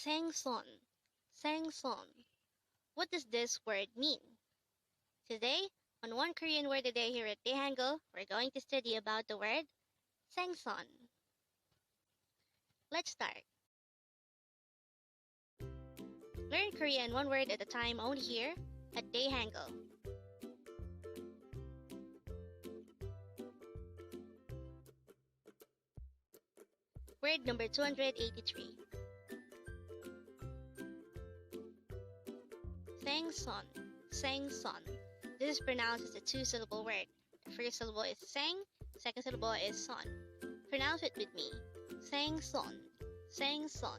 SAENGSEON, SAENGSEON. What does this word mean? Today, on One Korean Word a Day here at Dae-Hangul, we're going to study about the word SAENGSEON. Let's start. Learn Korean one word at a time only here at Dae-Hangul. Word number 283. SAENGSEON, SAENGSEON. This is pronounced as a two-syllable word. The first syllable is sang, second syllable is son. Pronounce it with me. SAENGSEON, SAENGSEON.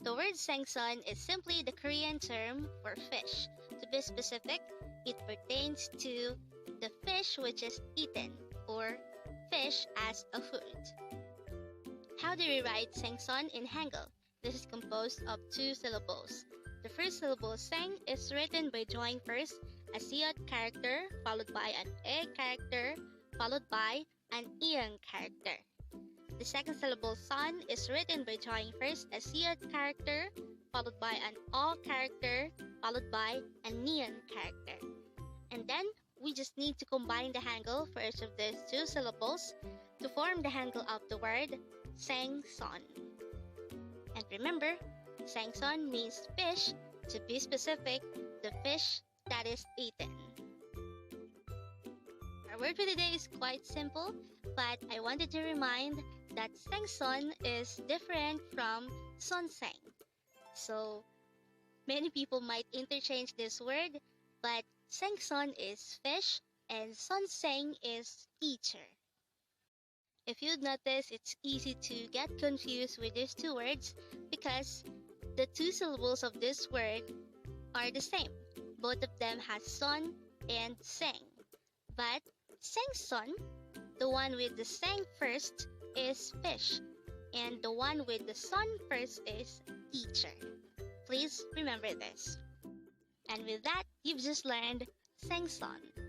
The word SAENGSEON is simply the Korean term for fish. To be specific, it pertains to the fish which is eaten, or fish as a food. How do we write SAENGSEON in Hangul? This is composed of two syllables. The first syllable sang is written by drawing first a siyot character followed by an e character followed by an iyang character. The second syllable son is written by drawing first a siyot character followed by an o character followed by a niyang character. And then we just need to combine the Hangul for each of these two syllables to form the Hangul of the word SAENGSEON. And remember, SAENGSEON means fish. To be specific, the fish that is eaten. Our word for today is quite simple, but I wanted to remind that SAENGSEON is different from Dongsaeng. So many people might interchange this word, but SAENGSEON is fish and Dongsaeng is teacher. If you'd notice, it's easy to get confused with these two words because the two syllables of this word are the same. Both of them has son and sang. But SAENGSEON, the one with the sang first, is fish, and the one with the son first is teacher. Please remember this. And with that, you've just learned SAENGSEON.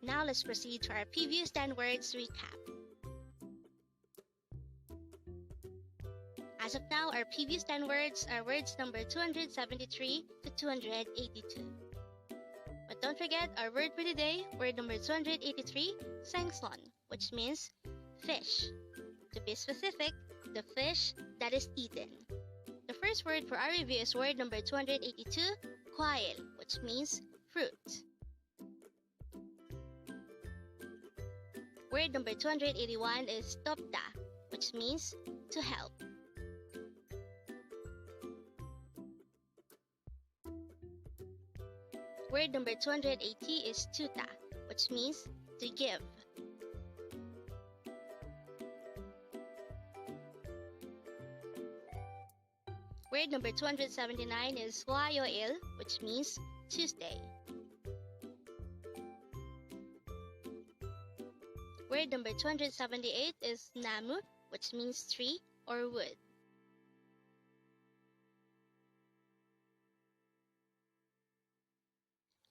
Now let's proceed to our previous 10 words recap. As of now, our previous 10 words are words number 273 to 282. But don't forget our word for today, word number 283, SAENGSEON, which means fish. To be specific, the fish that is eaten. The first word for our review is word number 282, kwail, which means fruit. Word number 281 is topda, which means to help. Word number 280 is tuta, which means to give. Word number 279 is wayoil, which means Tuesday. Word number 278 is namu, which means tree or wood.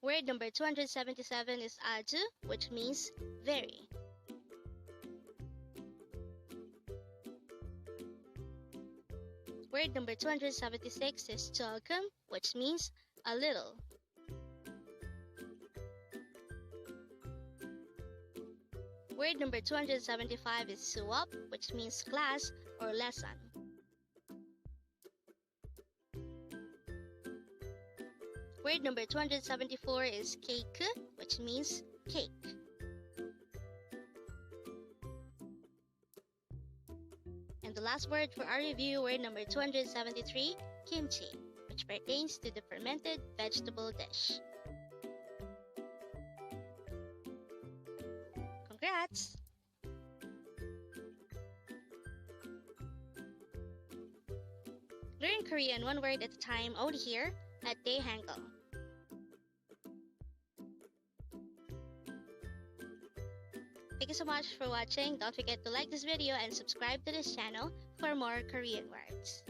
Word number 277 is aju, which means very. Word number 276 is joesonghamnida, which means a little. Word number 275 is suwap, which means class or lesson. Word number 274 is cake, which means cake. And the last word for our review, word number 273, kimchi, which pertains to the fermented vegetable dish. Congrats! Learn Korean one word at a time only here at Dae-Hangul. Thank you so much for watching. Don't forget to like this video and subscribe to this channel for more Korean words.